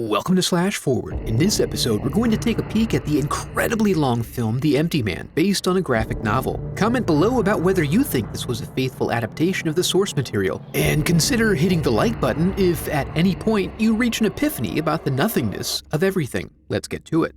Welcome to Slash Forward. In this episode, we're going to take a peek at the incredibly long film The Empty Man, based on a graphic novel. Comment below about whether you think this was a faithful adaptation of the source material, and consider hitting the like button if at any point you reach an epiphany about the nothingness of everything. Let's get to it.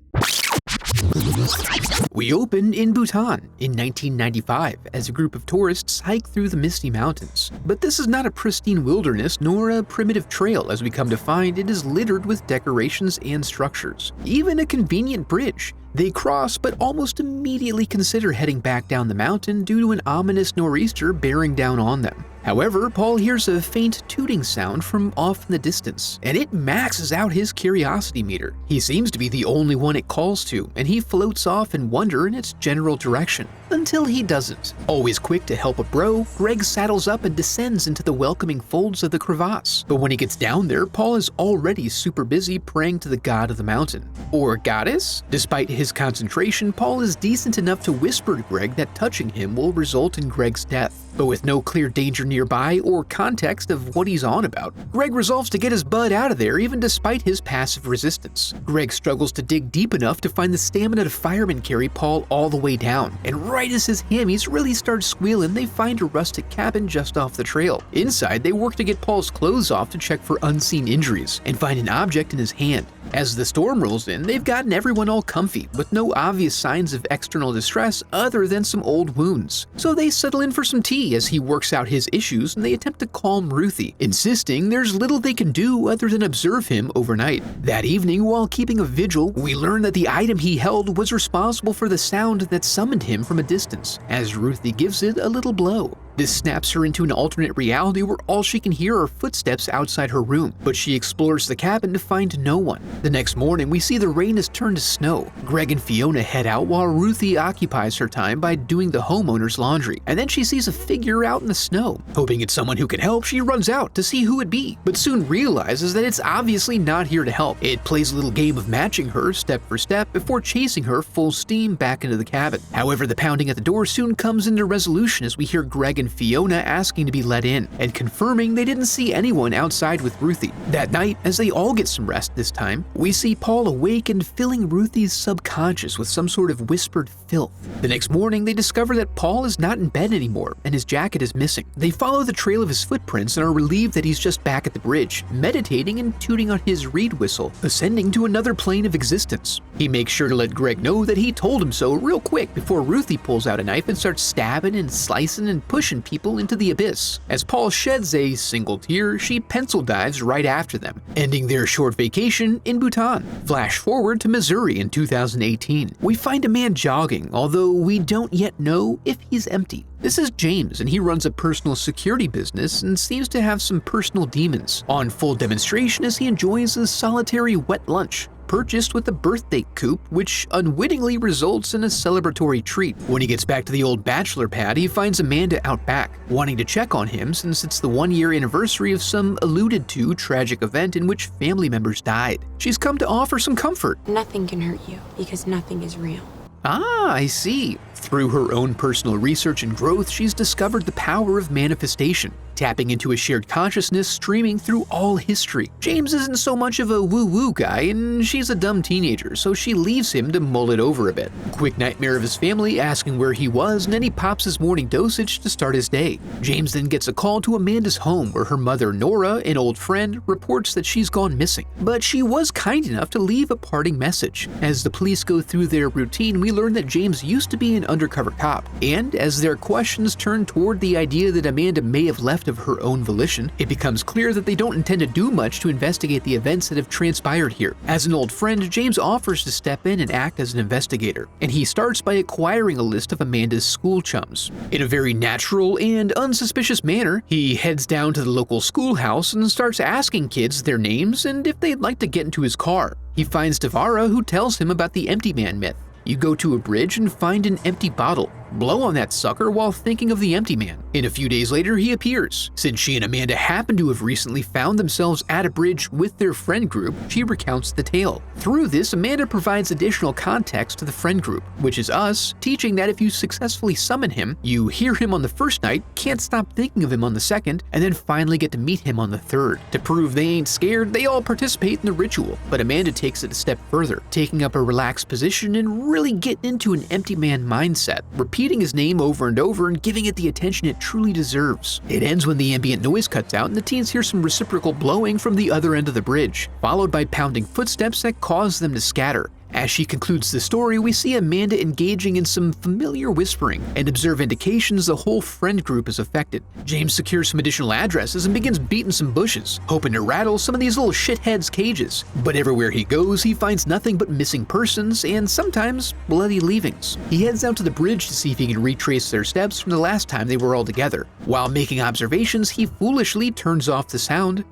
We open in Bhutan in 1995 as a group of tourists hike through the misty mountains. But this is not a pristine wilderness nor a primitive trail, as we come to find it is littered with decorations and structures. Even a convenient bridge. They cross, but almost immediately consider heading back down the mountain due to an ominous nor'easter bearing down on them. However, Paul hears a faint tooting sound from off in the distance, and it maxes out his curiosity meter. He seems to be the only one it calls to, and he floats off in wonder in its general direction. Until he doesn't. Always quick to help a bro, Greg saddles up and descends into the welcoming folds of the crevasse. But when he gets down there, Paul is already super busy praying to the god of the mountain. Or goddess? Despite his concentration, Paul is decent enough to whisper to Greg that touching him will result in Greg's death. But with no clear danger nearby or context of what he's on about, Greg resolves to get his bud out of there even despite his passive resistance. Greg struggles to dig deep enough to find the stamina to fireman carry Paul all the way down, and right as his hammies really start squealing, they find a rustic cabin just off the trail. Inside, they work to get Paul's clothes off to check for unseen injuries, and find an object in his hand. As the storm rolls in, they've gotten everyone all comfy, with no obvious signs of external distress other than some old wounds. So they settle in for some tea as he works out his issues, and they attempt to calm Ruthie, insisting there's little they can do other than observe him overnight. That evening, while keeping a vigil, we learn that the item he held was responsible for the sound that summoned him from a distance, as Ruthie gives it a little blow. This snaps her into an alternate reality where all she can hear are footsteps outside her room, but she explores the cabin to find no one. The next morning, we see the rain has turned to snow. Greg and Fiona head out while Ruthie occupies her time by doing the homeowner's laundry, and then she sees a figure out in the snow. Hoping it's someone who can help, she runs out to see who it be, but soon realizes that it's obviously not here to help. It plays a little game of matching her step for step before chasing her full steam back into the cabin. However, the pounding at the door soon comes into resolution as we hear Greg and Fiona asking to be let in, and confirming they didn't see anyone outside with Ruthie. That night, as they all get some rest this time, we see Paul awake and filling Ruthie's subconscious with some sort of whispered filth. The next morning, they discover that Paul is not in bed anymore, and his jacket is missing. They follow the trail of his footprints and are relieved that he's just back at the bridge, meditating and tooting on his reed whistle, ascending to another plane of existence. He makes sure to let Greg know that he told him so real quick before Ruthie pulls out a knife and starts stabbing and slicing and pushing people into the abyss. As Paul sheds a single tear, she pencil dives right after them, ending their short vacation in Bhutan. Flash forward to Missouri in 2018. We find a man jogging, although we don't yet know if he's empty. This is James, and he runs a personal security business and seems to have some personal demons, on full demonstration as he enjoys a solitary wet lunch purchased with a birthday coupe, which unwittingly results in a celebratory treat. When he gets back to the old bachelor pad, he finds Amanda out back, wanting to check on him since it's the 1-year anniversary of some alluded-to tragic event in which family members died. She's come to offer some comfort. Nothing can hurt you, because nothing is real. Ah, I see. Through her own personal research and growth, she's discovered the power of manifestation, tapping into a shared consciousness streaming through all history. James isn't so much of a woo-woo guy, and she's a dumb teenager, so she leaves him to mull it over a bit. Quick nightmare of his family asking where he was, and then he pops his morning dosage to start his day. James then gets a call to Amanda's home where her mother, Nora, an old friend, reports that she's gone missing. But she was kind enough to leave a parting message. As the police go through their routine, we learn that James used to be an undercover cop, and as their questions turn toward the idea that Amanda may have left of her own volition, it becomes clear that they don't intend to do much to investigate the events that have transpired here. As an old friend, James offers to step in and act as an investigator, and he starts by acquiring a list of Amanda's school chums. In a very natural and unsuspicious manner, he heads down to the local schoolhouse and starts asking kids their names and if they'd like to get into his car. He finds Tavara, who tells him about the empty man myth. You go to a bridge and find an empty bottle. blow on that sucker while thinking of the empty man. And a few days later, he appears. Since she and Amanda happen to have recently found themselves at a bridge with their friend group, she recounts the tale. Through this, Amanda provides additional context to the friend group, which is us, teaching that if you successfully summon him, you hear him on the first night, can't stop thinking of him on the second, and then finally get to meet him on the third. To prove they ain't scared, they all participate in the ritual, but Amanda takes it a step further, taking up a relaxed position and really getting into an empty man mindset, repeating his name over and over and giving it the attention it truly deserves. It ends when the ambient noise cuts out and the teens hear some reciprocal blowing from the other end of the bridge, followed by pounding footsteps that cause them to scatter. As she concludes the story, we see Amanda engaging in some familiar whispering and observe indications the whole friend group is affected. James secures some additional addresses and begins beating some bushes, hoping to rattle some of these little shitheads' cages. But everywhere he goes, he finds nothing but missing persons and sometimes bloody leavings. He heads out to the bridge to see if he can retrace their steps from the last time they were all together. While making observations, he foolishly turns off the sound,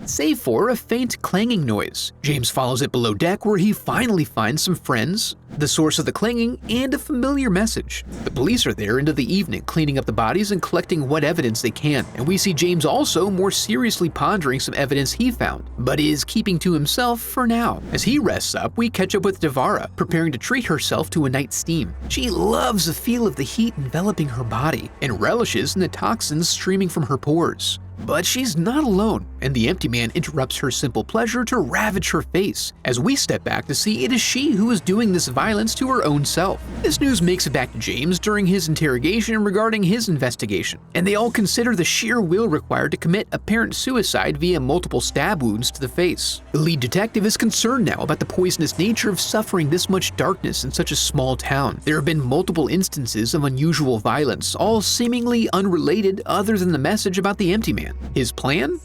save for a faint clanging noise. James follows it below deck where he finally finds some friends, the source of the clanging, and a familiar message. The police are there into the evening cleaning up the bodies and collecting what evidence they can, and we see James also more seriously pondering some evidence he found, but is keeping to himself for now. As he rests up, we catch up with Devara, preparing to treat herself to a night's steam. She loves the feel of the heat enveloping her body and relishes in the toxins streaming from her pores. But she's not alone, and the empty man interrupts her simple pleasure to ravage her face, as we step back to see it is she who is doing this violence to her own self. This news makes it back to James during his interrogation regarding his investigation, and they all consider the sheer will required to commit apparent suicide via multiple stab wounds to the face. The lead detective is concerned now about the poisonous nature of suffering this much darkness in such a small town. There have been multiple instances of unusual violence, all seemingly unrelated other than the message about the empty man. His plan?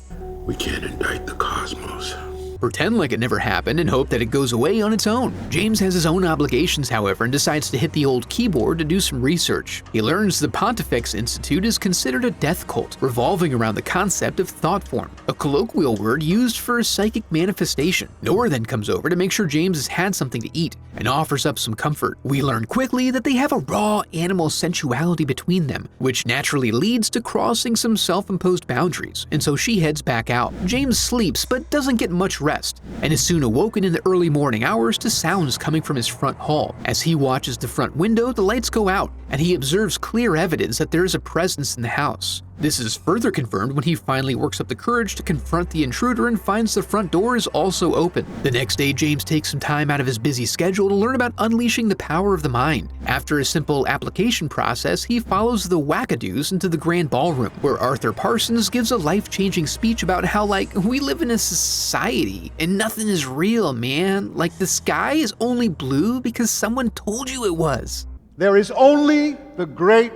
We can't indict the cosmos. Pretend like it never happened and hope that it goes away on its own. James has his own obligations, however, and decides to hit the old keyboard to do some research. He learns the Pontifex Institute is considered a death cult, revolving around the concept of thought form, a colloquial word used for a psychic manifestation. Nora then comes over to make sure James has had something to eat and offers up some comfort. We learn quickly that they have a raw animal sensuality between them, which naturally leads to crossing some self-imposed boundaries, and so she heads back out. James sleeps but doesn't get much rest, and is soon awoken in the early morning hours to sounds coming from his front hall. As he watches the front window, the lights go out, and he observes clear evidence that there is a presence in the house. This is further confirmed when he finally works up the courage to confront the intruder and finds the front door is also open. The next day, James takes some time out of his busy schedule to learn about unleashing the power of the mind. After a simple application process, he follows the wackadoos into the grand ballroom, where Arthur Parsons gives a life-changing speech about how, we live in a society and nothing is real, man. The sky is only blue because someone told you it was. There is only the great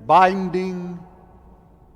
binding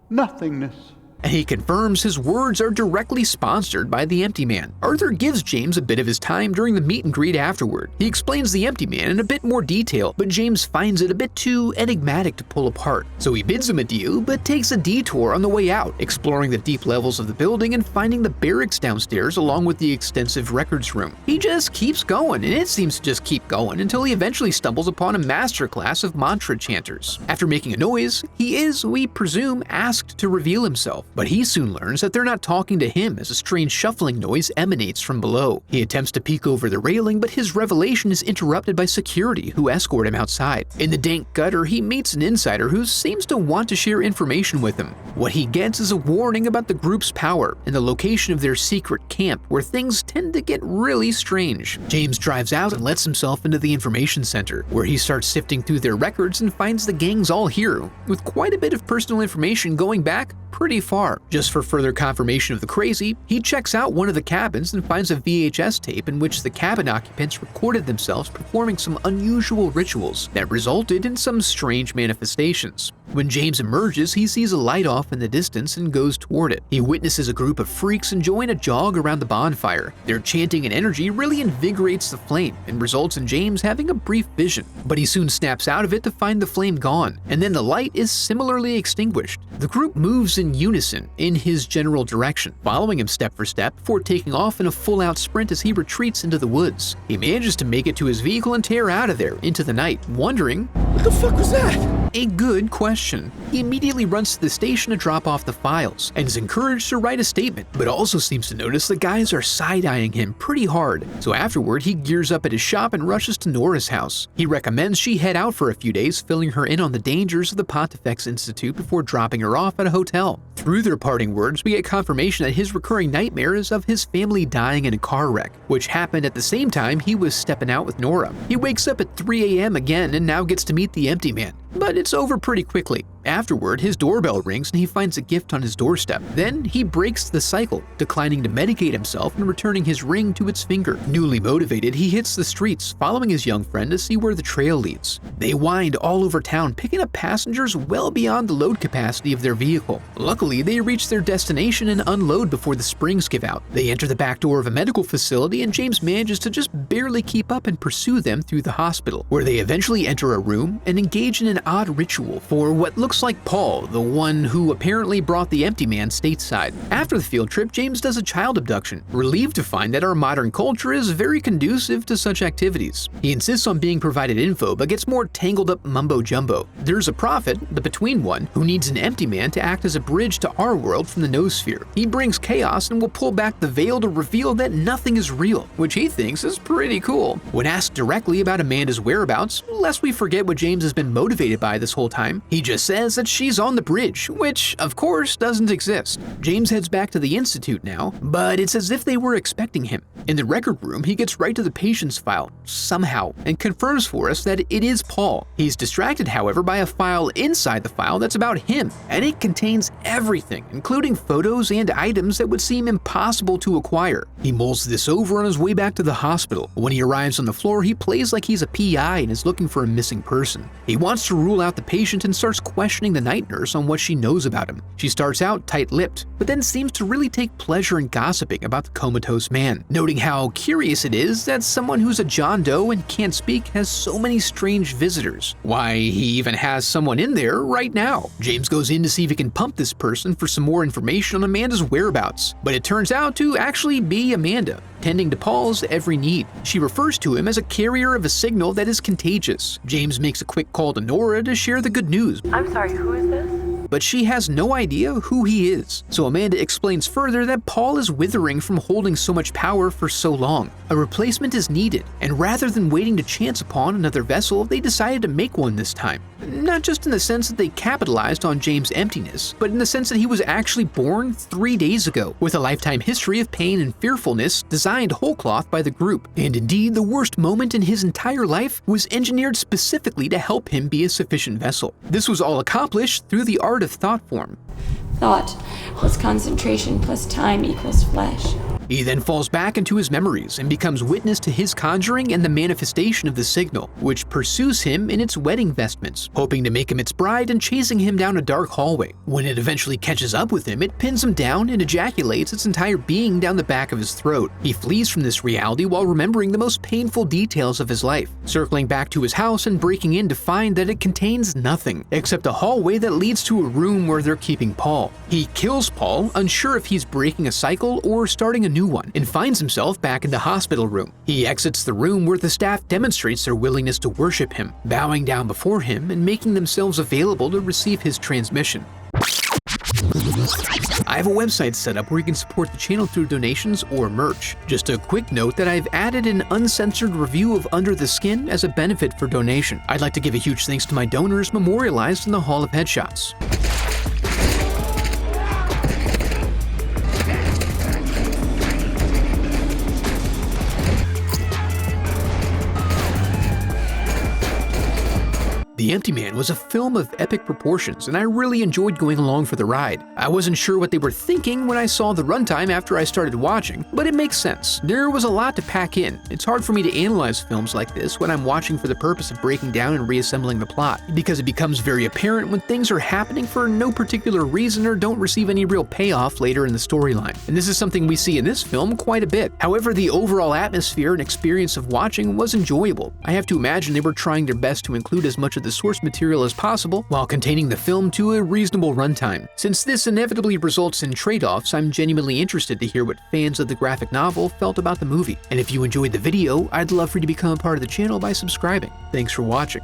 nothingness. And he confirms his words are directly sponsored by the empty man. Arthur gives James a bit of his time during the meet and greet afterward. He explains the empty man in a bit more detail, but James finds it a bit too enigmatic to pull apart. So he bids him adieu, but takes a detour on the way out, exploring the deep levels of the building and finding the barracks downstairs along with the extensive records room. He just keeps going, and it seems to just keep going until he eventually stumbles upon a masterclass of mantra chanters. After making a noise, he is, we presume, asked to reveal himself. But he soon learns that they're not talking to him as a strange shuffling noise emanates from below. He attempts to peek over the railing, but his revelation is interrupted by security who escort him outside. In the dank gutter, he meets an insider who seems to want to share information with him. What he gets is a warning about the group's power and the location of their secret camp, where things tend to get really strange. James drives out and lets himself into the information center, where he starts sifting through their records and finds the gang's all here, with quite a bit of personal information going back pretty far. Just for further confirmation of the crazy, he checks out one of the cabins and finds a VHS tape in which the cabin occupants recorded themselves performing some unusual rituals that resulted in some strange manifestations. When James emerges, he sees a light off in the distance and goes toward it. He witnesses a group of freaks enjoying a jog around the bonfire. Their chanting and energy really invigorates the flame and results in James having a brief vision, but he soon snaps out of it to find the flame gone, and then the light is similarly extinguished. The group moves in unison in his general direction, following him step for step before taking off in a full-out sprint as he retreats into the woods. He manages to make it to his vehicle and tear out of there into the night, wondering, What the fuck was that? a good question. He immediately runs to the station to drop off the files and is encouraged to write a statement, but also seems to notice the guys are side-eyeing him pretty hard. So afterward, he gears up at his shop and rushes to Nora's house. He recommends she head out for a few days, filling her in on the dangers of the Pontifex Institute before dropping her off at a hotel. Through their parting words, we get confirmation that his recurring nightmare is of his family dying in a car wreck, which happened at the same time he was stepping out with Nora. He wakes up at 3 a.m. again and now gets to meet the empty man, but it's over pretty quickly. Afterward, his doorbell rings and he finds a gift on his doorstep. Then he breaks the cycle, declining to medicate himself and returning his ring to its finger. Newly motivated, he hits the streets, following his young friend to see where the trail leads. They wind all over town, picking up passengers well beyond the load capacity of their vehicle. Luckily, they reach their destination and unload before the springs give out. They enter the back door of a medical facility and James manages to just barely keep up and pursue them through the hospital, where they eventually enter a room and engage in an odd ritual for what looks like Paul, the one who apparently brought the empty man stateside. After the field trip, James does a child abduction, relieved to find that our modern culture is very conducive to such activities. He insists on being provided info, but gets more tangled up mumbo-jumbo. There's a prophet, the Between One, who needs an empty man to act as a bridge to our world from the noosphere. He brings chaos and will pull back the veil to reveal that nothing is real, which he thinks is pretty cool. When asked directly about Amanda's whereabouts, lest we forget what James has been motivated by this whole time, he just says that she's on the bridge, which, of course, doesn't exist. James heads back to the Institute now, but it's as if they were expecting him. In the record room, he gets right to the patient's file, somehow, and confirms for us that it is Paul. He's distracted, however, by a file inside the file that's about him, and it contains everything, including photos and items that would seem impossible to acquire. He mulls this over on his way back to the hospital. When he arrives on the floor, he plays like he's a PI and is looking for a missing person. He wants to rule out the patient and starts questioning the night nurse on what she knows about him. She starts out tight-lipped, but then seems to really take pleasure in gossiping about the comatose man, noting how curious it is that someone who's a John Doe and can't speak has so many strange visitors. Why, he even has someone in there right now. James goes in to see if he can pump this person for some more information on Amanda's whereabouts, but it turns out to actually be Amanda, tending to Paul's every need. She refers to him as a carrier of a signal that is contagious. James makes a quick call to Nora to share the good news. I'm sorry, who is this? But she has no idea who he is. So Amanda explains further that Paul is withering from holding so much power for so long. A replacement is needed, and rather than waiting to chance upon another vessel, they decided to make one this time. Not just in the sense that they capitalized on James' emptiness, but in the sense that he was actually born 3 days ago, with a lifetime history of pain and fearfulness designed whole cloth by the group. And indeed, the worst moment in his entire life was engineered specifically to help him be a sufficient vessel. This was all accomplished through the art of thought form. Thought plus concentration plus time equals flesh. He then falls back into his memories and becomes witness to his conjuring and the manifestation of the signal, which pursues him in its wedding vestments, hoping to make him its bride and chasing him down a dark hallway. When it eventually catches up with him, it pins him down and ejaculates its entire being down the back of his throat. He flees from this reality while remembering the most painful details of his life, circling back to his house and breaking in to find that it contains nothing except a hallway that leads to a room where they're keeping Paul. He kills Paul, unsure if he's breaking a cycle or starting a new one, and finds himself back in the hospital room. He exits the room where the staff demonstrates their willingness to worship him, bowing down before him and making themselves available to receive his transmission. I have a website set up where you can support the channel through donations or merch. Just a quick note that I've added an uncensored review of Under the Skin as a benefit for donation. I'd like to give a huge thanks to my donors memorialized in the Hall of Headshots. The Empty Man was a film of epic proportions, and I really enjoyed going along for the ride. I wasn't sure what they were thinking when I saw the runtime after I started watching, but it makes sense. There was a lot to pack in. It's hard for me to analyze films like this when I'm watching for the purpose of breaking down and reassembling the plot, because it becomes very apparent when things are happening for no particular reason or don't receive any real payoff later in the storyline. And this is something we see in this film quite a bit. However, the overall atmosphere and experience of watching was enjoyable. I have to imagine they were trying their best to include as much of the source material as possible while containing the film to a reasonable runtime. Since this inevitably results in trade-offs, I'm genuinely interested to hear what fans of the graphic novel felt about the movie. And if you enjoyed the video, I'd love for you to become a part of the channel by subscribing. Thanks for watching.